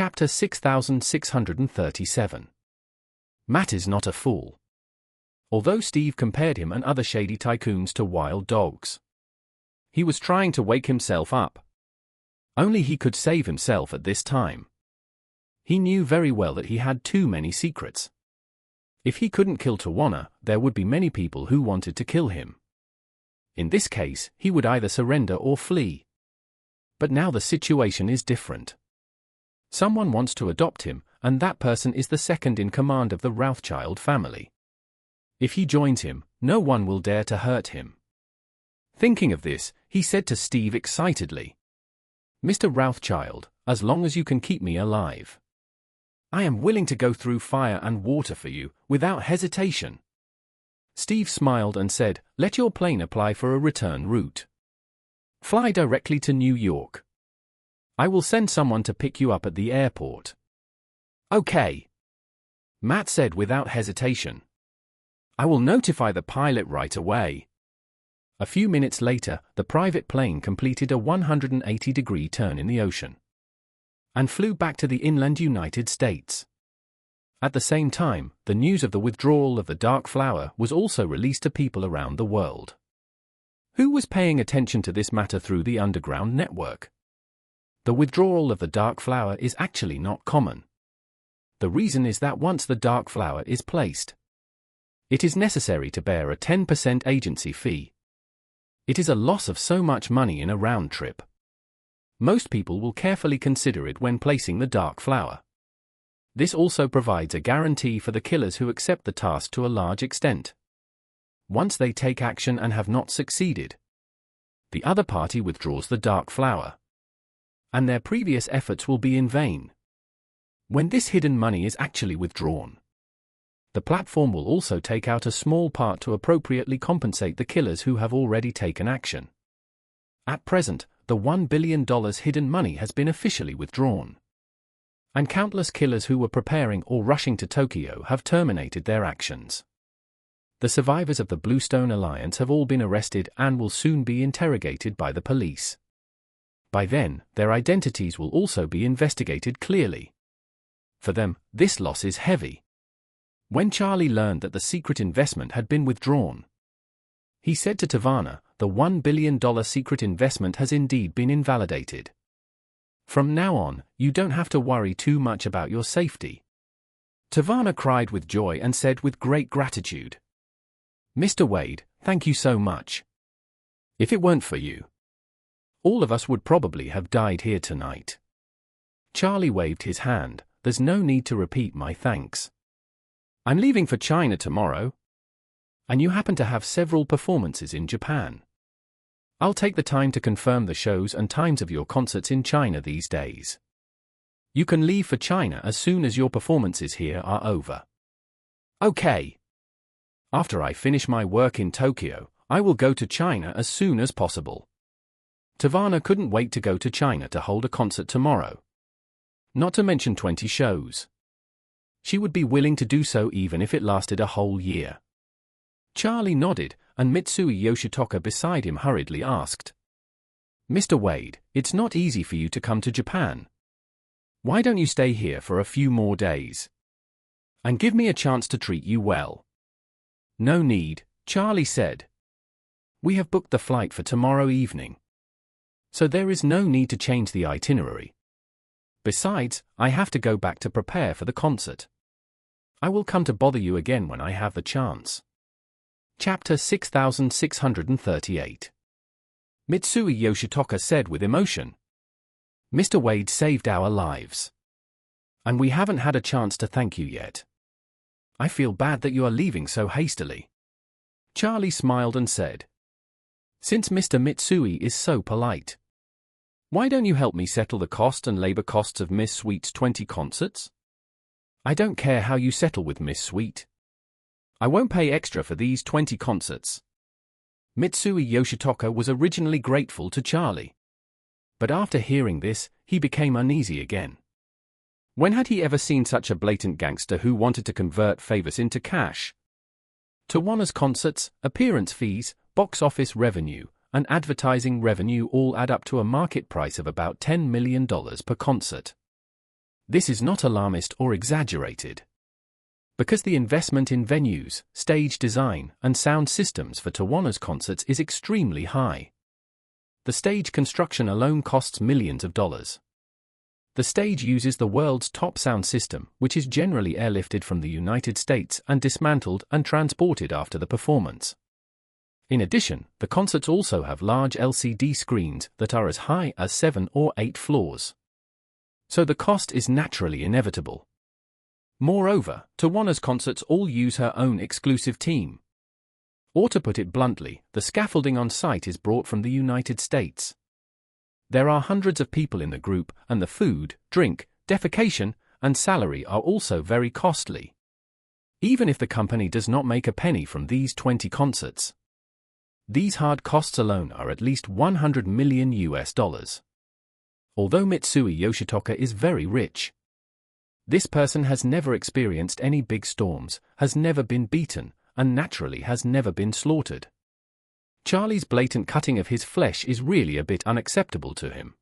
Chapter 6637. Matt is not a fool. Although Steve compared him and other shady tycoons to wild dogs, he was trying to wake himself up. Only he could save himself at this time. He knew very well that he had too many secrets. If he couldn't kill Tawana, there would be many people who wanted to kill him. In this case, he would either surrender or flee. But now the situation is different. Someone wants to adopt him, and that person is the second in command of the Rothschild family. If he joins him, no one will dare to hurt him. Thinking of this, he said to Steve excitedly, "Mr. Rothschild, as long as you can keep me alive, I am willing to go through fire and water for you, without hesitation." Steve smiled and said, "Let your plane apply for a return route. Fly directly to New York. I will send someone to pick you up at the airport." "Okay," Matt said without hesitation. "I will notify the pilot right away." A few minutes later, the private plane completed a 180-degree turn in the ocean and flew back to the inland United States. At the same time, the news of the withdrawal of the Dark Flower was also released to people around the world. Who was paying attention to this matter through the underground network? The withdrawal of the Dark Flower is actually not common. The reason is that once the Dark Flower is placed, it is necessary to bear a 10% agency fee. It is a loss of so much money in a round trip. Most people will carefully consider it when placing the Dark Flower. This also provides a guarantee for the killers who accept the task to a large extent. Once they take action and have not succeeded, the other party withdraws the Dark Flower, and their previous efforts will be in vain. When this hidden money is actually withdrawn, the platform will also take out a small part to appropriately compensate the killers who have already taken action. At present, the $1 billion hidden money has been officially withdrawn, and countless killers who were preparing or rushing to Tokyo have terminated their actions. The survivors of the Bluestone Alliance have all been arrested and will soon be interrogated by the police. By then, their identities will also be investigated clearly. For them, this loss is heavy. When Charlie learned that the secret investment had been withdrawn, he said to Tawana, "The $1 billion secret investment has indeed been invalidated. From now on, you don't have to worry too much about your safety." Tawana cried with joy and said with great gratitude, "Mr. Wade, thank you so much. If it weren't for you, all of us would probably have died here tonight." Charlie waved his hand. "There's no need to repeat my thanks. I'm leaving for China tomorrow, and you happen to have several performances in Japan. I'll take the time to confirm the shows and times of your concerts in China these days. You can leave for China as soon as your performances here are over." "Okay. After I finish my work in Tokyo, I will go to China as soon as possible." Tawana couldn't wait to go to China to hold a concert tomorrow. Not to mention 20 shows. She would be willing to do so even if it lasted a whole year. Charlie nodded, and Mitsui Yoshitoka beside him hurriedly asked, "Mr. Wade, it's not easy for you to come to Japan. Why don't you stay here for a few more days and give me a chance to treat you well?" "No need," Charlie said. "We have booked the flight for tomorrow evening, so there is no need to change the itinerary. Besides, I have to go back to prepare for the concert. I will come to bother you again when I have the chance." Chapter 6638. Mitsui Yoshitoka said with emotion, "Mr. Wade saved our lives, and we haven't had a chance to thank you yet. I feel bad that you are leaving so hastily." Charlie smiled and said, "Since Mr. Mitsui is so polite, why don't you help me settle the cost and labor costs of Miss Sweet's 20 concerts? I don't care how you settle with Miss Sweet. I won't pay extra for these 20 concerts." Mitsui Yoshitoka was originally grateful to Charlie, but after hearing this, he became uneasy again. When had he ever seen such a blatant gangster who wanted to convert favors into cash? Tawana's concerts, appearance fees, box office revenue, and advertising revenue all add up to a market price of about $10 million per concert. This is not alarmist or exaggerated. Because the investment in venues, stage design, and sound systems for Tawana's concerts is extremely high. The stage construction alone costs millions of dollars. The stage uses the world's top sound system, which is generally airlifted from the United States and dismantled and transported after the performance. In addition, the concerts also have large LCD screens that are as high as 7 or 8 floors. So the cost is naturally inevitable. Moreover, Tawana's concerts all use her own exclusive team. Or to put it bluntly, the scaffolding on site is brought from the United States. There are hundreds of people in the group, and the food, drink, defecation, and salary are also very costly. Even if the company does not make a penny from these 20 concerts. These hard costs alone are at least $100 million. Although Mitsui Yoshitoka is very rich, this person has never experienced any big storms, has never been beaten, and naturally has never been slaughtered. Charlie's blatant cutting of his flesh is really a bit unacceptable to him.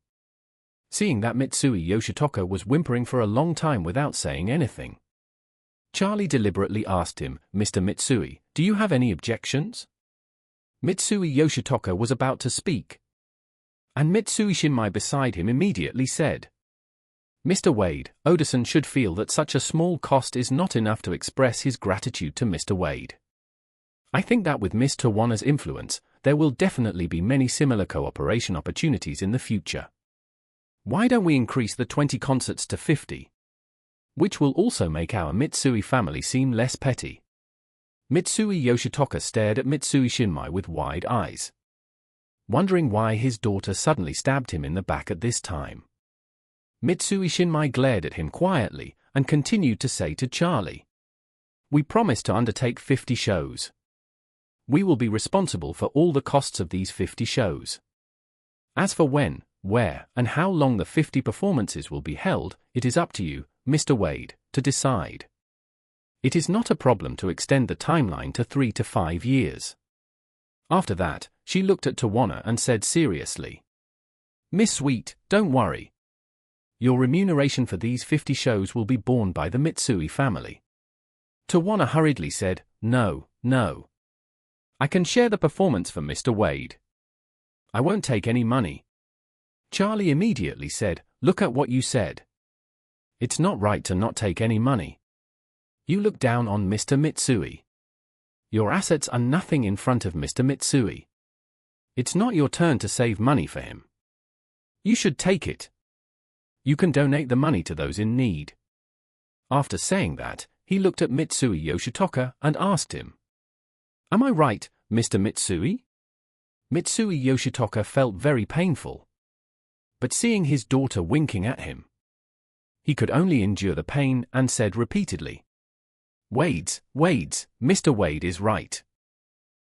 Seeing that Mitsui Yoshitoka was whimpering for a long time without saying anything, Charlie deliberately asked him, "Mr. Mitsui, do you have any objections?" Mitsui Yoshitoka was about to speak, and Mitsui Shinmai beside him immediately said, "Mr. Wade, Odison should feel that such a small cost is not enough to express his gratitude to Mr. Wade. I think that with Miss Tawana's influence, there will definitely be many similar cooperation opportunities in the future. Why don't we increase the 20 concerts to 50? Which will also make our Mitsui family seem less petty." Mitsui Yoshitoka stared at Mitsui Shinmai with wide eyes, wondering why his daughter suddenly stabbed him in the back at this time. Mitsui Shinmai glared at him quietly and continued to say to Charlie, "We promise to undertake 50 shows. We will be responsible for all the costs of these 50 shows. As for when, where, and how long the 50 performances will be held, it is up to you, Mr. Wade, to decide. It is not a problem to extend the timeline to 3 to 5 years." After that, she looked at Tawana and said seriously, "Miss Sweet, don't worry. Your remuneration for these 50 shows will be borne by the Mitsui family." Tawana hurriedly said, No. I can share the performance for Mr. Wade. I won't take any money." Charlie immediately said, "Look at what you said. It's not right to not take any money. You look down on Mr. Mitsui. Your assets are nothing in front of Mr. Mitsui. It's not your turn to save money for him. You should take it. You can donate the money to those in need." After saying that, he looked at Mitsui Yoshitoka and asked him, "Am I right, Mr. Mitsui?" Mitsui Yoshitoka felt very painful. But seeing his daughter winking at him, he could only endure the pain and said repeatedly, Mr. Wade is right.